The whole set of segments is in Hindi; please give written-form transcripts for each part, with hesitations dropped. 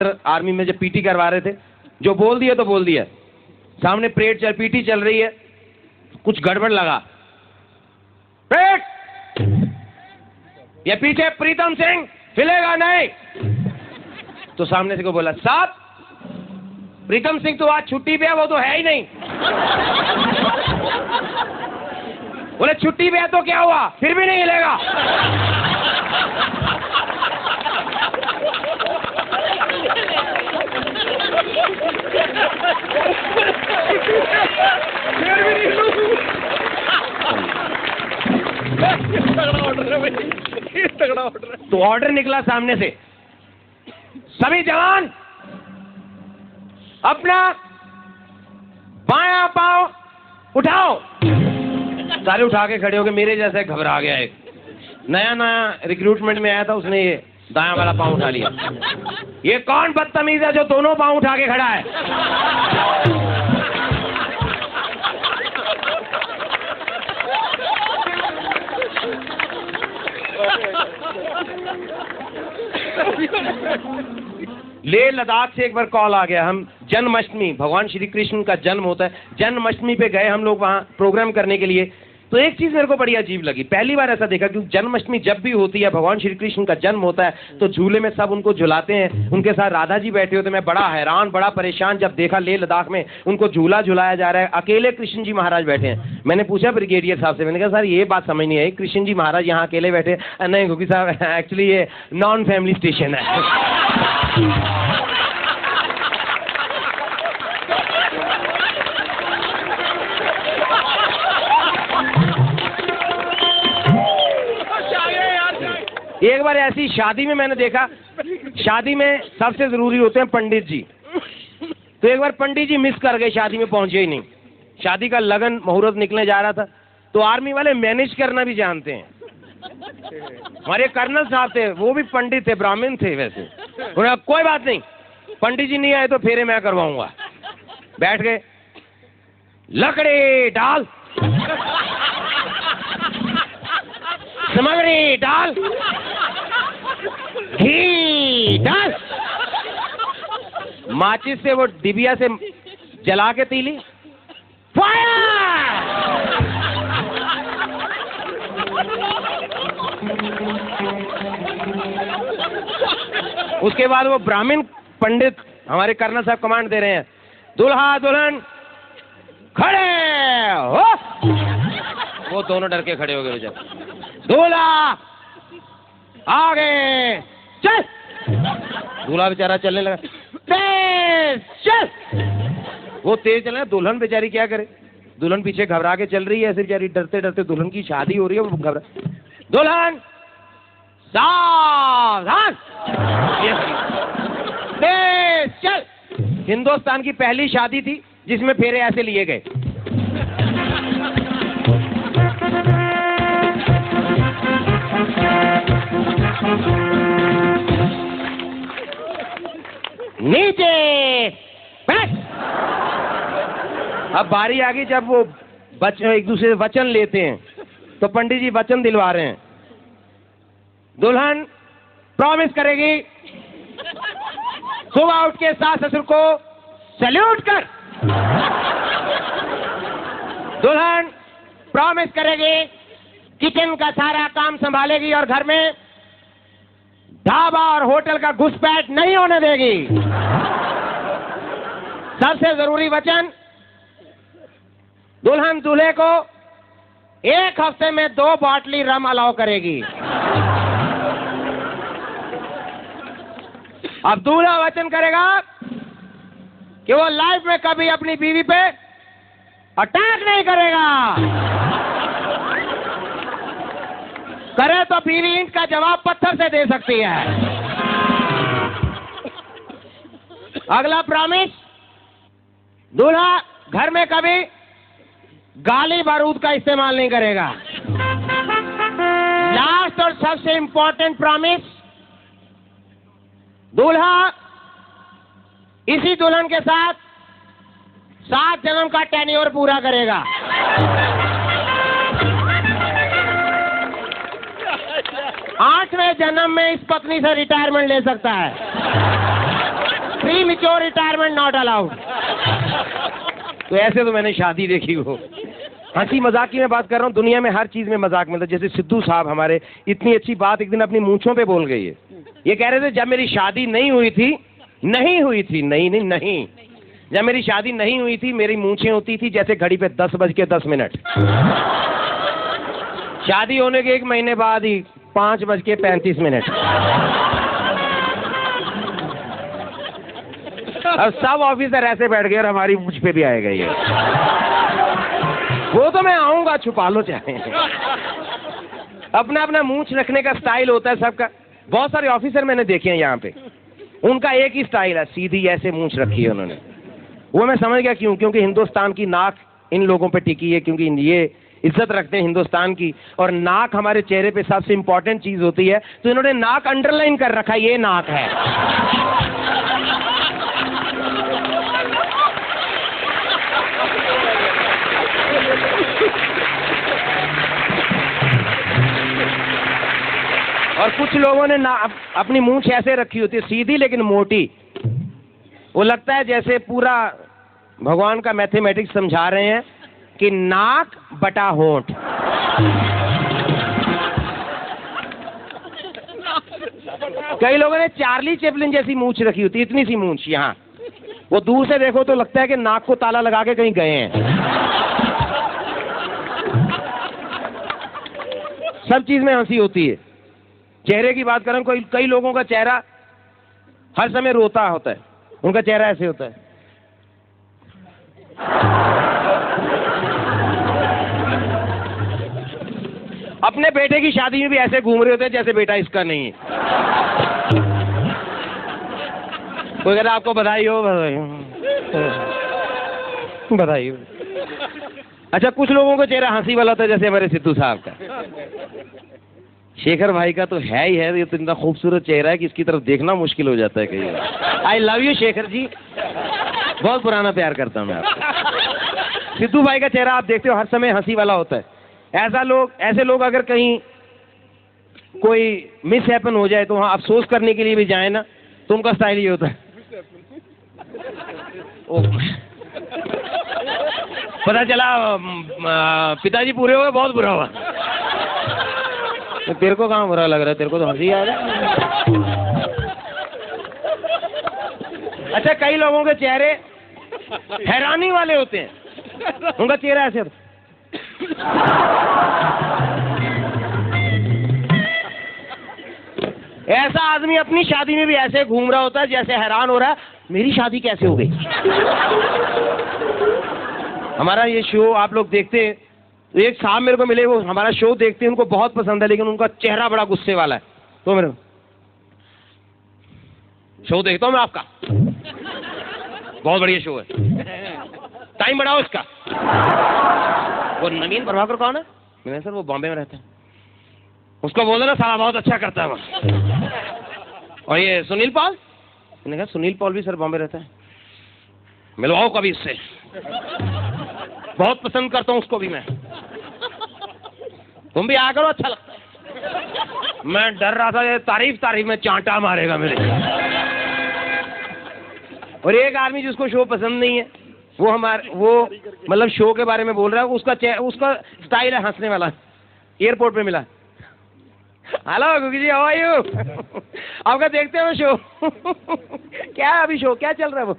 आर्मी में जब पीटी करवा रहे थे, जो बोल दिया तो बोल दिया। सामने पीटी चल रही है, कुछ गड़बड़ लगा, ये पीछे प्रीतम सिंह हिलेगा नहीं। तो सामने से को बोला, साहब प्रीतम सिंह तो आज छुट्टी पे है, वो तो है ही नहीं। बोले छुट्टी पे है तो क्या हुआ, फिर भी नहीं हिलेगा। तो ऑर्डर निकला सामने से, सभी जवान अपना बायां पांव उठाओ। सारे उठा के खड़े हो गए। मेरे जैसे घबरा गया, एक नया रिक्रूटमेंट में आया था, उसने ये दायां वाला पांव उठा लिया। ये कौन बदतमीज है जो दोनों पांव उठा के खड़ा है? लेह लद्दाख से एक बार कॉल आ गया। हम जन्माष्टमी, भगवान श्री कृष्ण का जन्म होता है, जन्माष्टमी पे गए हम लोग वहाँ प्रोग्राम करने के लिए। तो एक चीज मेरे को बड़ी अजीब लगी, पहली बार ऐसा देखा, क्योंकि जन्माष्टमी जब भी होती है, भगवान श्री कृष्ण का जन्म होता है, तो झूले में सब उनको झुलाते हैं, उनके साथ राधा जी बैठे होते हैं। मैं बड़ा हैरान, बड़ा परेशान जब देखा लेह लद्दाख में उनको झूला झुलाया जा रहा है, अकेले कृष्ण जी महाराज बैठे हैं। मैंने पूछा ब्रिगेडियर साहब से, मैंने कहा सर ये बात समझ नहीं आई, कृष्ण जी महाराज यहाँ अकेले बैठे? नहीं क्योंकि साहब एक्चुअली ये नॉन फैमिली स्टेशन है। एक बार ऐसी शादी में मैंने देखा, शादी में सबसे जरूरी होते हैं पंडित जी। तो एक बार पंडित जी मिस कर गए, शादी में पहुंचे ही नहीं। शादी का लगन मुहूर्त निकलने जा रहा था, तो आर्मी वाले मैनेज करना भी जानते हैं। हमारे कर्नल साहब थे, वो भी पंडित थे, ब्राह्मण थे वैसे। उन्होंने कोई बात नहीं, पंडित जी नहीं आए तो फेरे मैं करवाऊंगा। बैठ गए, लकड़ी डाल, सामग्री डाल, घी डाल, माचिस से वो डिबिया से जला के तीली, फायर। उसके बाद वो ब्राह्मण पंडित हमारे कर्नल साहब कमांड दे रहे हैं, दुल्हा दुल्हन खड़े हो। वो दोनों डर के खड़े हो गए। जब दूल्हा आगे चल, दूल्हा बेचारा चलने लगा, तेज चल। वो तेज चले, दुल्हन बेचारी क्या करे, दुल्हन पीछे घबरा के चल रही है, ऐसे बेचारी डरते डरते, दुल्हन की शादी हो रही है, वो घबरा, दुल्हन सावधान, तेज चल। हिंदुस्तान की पहली शादी थी जिसमें फेरे ऐसे लिए गए। नीचे बैठ। अब बारी आ गई जब वो एक दूसरे से वचन लेते हैं, तो पंडित जी वचन दिलवा रहे हैं। दुल्हन प्रॉमिस करेगी सुबह उठ के सास ससुर को सैल्यूट कर। दुल्हन प्रॉमिस करेगी किचन का सारा काम संभालेगी और घर में ढाबा और होटल का घुसपैठ नहीं होने देगी। सबसे जरूरी वचन, दुल्हन दूल्हे को 1 हफ्ते में 2 बाटली रम अलाउ करेगी। अब दूल्हा वचन करेगा कि वो लाइफ में कभी अपनी बीवी पे अटैक नहीं करेगा। करे तो बीवी ईंट का जवाब पत्थर से दे सकती है। अगला प्रॉमिस, दूल्हा घर में कभी गाली बारूद का इस्तेमाल नहीं करेगा। लास्ट और सबसे इंपॉर्टेंट प्रॉमिस, दूल्हा इसी दुल्हन के साथ 7 जन्म का टेन्योर पूरा करेगा। 8वें जन्म में इस पत्नी से रिटायरमेंट ले सकता है। Premature retirement not allowed. तो ऐसे तो मैंने शादी देखी हो। हंसी मजाक की मैं बात कर रहा हूँ, दुनिया में हर चीज में मजाक मिलता है। जैसे सिद्धू साहब हमारे इतनी अच्छी बात एक दिन अपनी मूंछों पे बोल गई है। ये कह रहे थे जब मेरी शादी नहीं हुई थी, नहीं, जब मेरी शादी नहीं हुई थी मेरी मूंछें होती थी जैसे घड़ी पे 10:10 शादी होने के 1 महीने बाद ही 5:35। अब सब ऑफिसर ऐसे बैठ गए और हमारी मुझ पे भी आएगा ये। वो तो मैं आऊंगा, छुपा लो चाहे। अपना अपना मूंछ रखने का स्टाइल होता है सबका। बहुत सारे ऑफिसर मैंने देखे हैं यहाँ पे, उनका एक ही स्टाइल है, सीधी ऐसे मूंछ रखी है उन्होंने। वो मैं समझ गया क्यों, क्योंकि हिंदुस्तान की नाक इन लोगों पे टिकी है, क्योंकि ये इज्जत रखते हैं हिंदुस्तान की, और नाक हमारे चेहरे पे सबसे इंपॉर्टेंट चीज होती है, तो इन्होंने नाक अंडरलाइन कर रखा है, ये नाक है। और कुछ लोगों ने अपनी मूंछ ऐसे रखी होती है, सीधी लेकिन मोटी। वो लगता है जैसे पूरा भगवान का मैथमेटिक्स समझा रहे हैं कि नाक बटा होंठ। कई लोगों ने चार्ली चैपलिन जैसी मूंछ रखी होती है, इतनी सी मूंछ यहाँ। वो दूर से देखो तो लगता है कि नाक को ताला लगा के कहीं गए हैं। सब चीज में हंसी होती है। चेहरे की बात करें, कई लोगों का चेहरा हर समय रोता होता है, उनका चेहरा ऐसे होता है। अपने बेटे की शादी में भी ऐसे घूम रहे होते हैं जैसे बेटा इसका नहीं है। कोई कहता आपको बधाई हो, बधाई हो। अच्छा, कुछ लोगों का चेहरा हंसी वाला होता है, जैसे हमारे सिद्धू साहब का। शेखर भाई का तो है ही है, ये तो इतना खूबसूरत चेहरा है कि इसकी तरफ देखना मुश्किल हो जाता है कई बार। I love you Shekhar ji, बहुत पुराना प्यार करता हूं मैं आपको। सिद्धू भाई का चेहरा आप देखते हो हर समय हंसी वाला होता है। ऐसे लोग अगर कहीं कोई मिस हैपन हो जाए तो वहां अफसोस करने के लिए भी जाए ना, तो उनका स्टाइल ये होता है। पता चला पिताजी पूरे हो गए, बहुत बुरा हुआ। तो तेरे को कहाँ बुरा लग रहा है, तेरे को तो हंसी आ रहा है। अच्छा, कई लोगों के चेहरे हैरानी वाले होते हैं, उनका चेहरा ऐसे होता है। ऐसा आदमी अपनी शादी में भी ऐसे घूम रहा होता है जैसे हैरान हो रहा है, मेरी शादी कैसे हो गई। हमारा ये शो आप लोग देखते हैं, तो एक साहब मेरे को मिले, वो हमारा शो देखते हैं, उनको बहुत पसंद है, लेकिन उनका चेहरा बड़ा गुस्से वाला है। तो मेरे शो देखता हूँ मैं आपका, बहुत बढ़िया शो है, टाइम बढ़ाओ इसका। वो नवीन प्रभाकर कौन है? मैंने सर वो बॉम्बे में रहता है, उसको बोलो ना, साला बहुत अच्छा करता है वो। और ये सुनील पॉल, मैंने कहा सुनील पॉल भी सर बॉम्बे रहता है, मिलवाओ कभी इससे, बहुत पसंद करता हूँ उसको भी मैं। तुम भी आ करो, अच्छा लगता है। मैं डर रहा था ये तारीफ में चांटा मारेगा मेरे। और एक आदमी जिसको शो पसंद नहीं है, वो मतलब शो के बारे में बोल रहा है, उसका स्टाइल है हंसने वाला। एयरपोर्ट पे मिला, hello Googi ji, how are you? आपका देखते हो शो? क्या है अभी शो, क्या चल रहा है वो?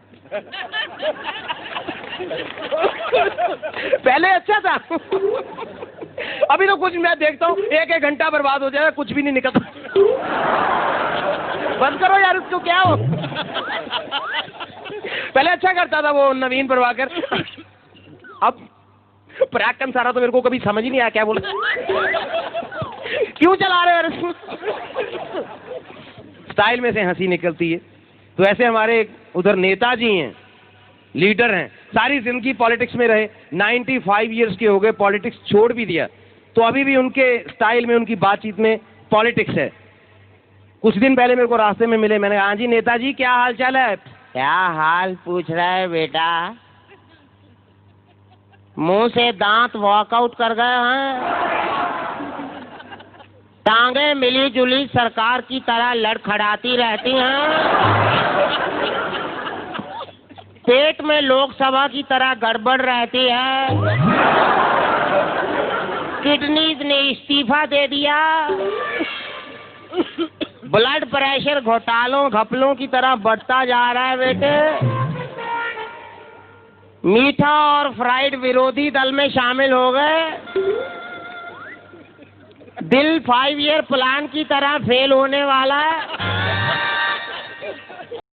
पहले अच्छा था, अभी तो कुछ मैं देखता हूँ 1-1 घंटा बर्बाद हो जाएगा, कुछ भी नहीं निकलता। बंद करो यार उसको, क्या हो। पहले अच्छा करता था वो नवीन प्रभाकर, अब पराक्रम सारा तो मेरे को कभी समझ ही नहीं आया क्या बोला, क्यों चला रहे हैं। स्टाइल में से हंसी निकलती है। तो ऐसे हमारे उधर नेताजी हैं, लीडर हैं, सारी जिंदगी पॉलिटिक्स में रहे, 95 ईयर्स के हो गए, पॉलिटिक्स छोड़ भी दिया, तो अभी भी उनके स्टाइल में, उनकी बातचीत में पॉलिटिक्स है। कुछ दिन पहले मेरे को रास्ते में मिले, मैंने कहा हाँ जी नेताजी, क्या हाल चाल है? क्या हाल पूछ रहा है बेटा, मुंह से दांत वॉकआउट कर गए हैं, टांगे मिली जुली सरकार की तरह लड़खड़ाती रहती हैं, पेट में लोकसभा की तरह गड़बड़ रहती है, किडनीज ने इस्तीफा दे दिया, ब्लड प्रेशर घोटालों घपलों की तरह बढ़ता जा रहा है बेटे। मीठा और फ्राइड विरोधी दल में शामिल हो गए, दिल 5 ईयर प्लान की तरह फेल होने वाला है।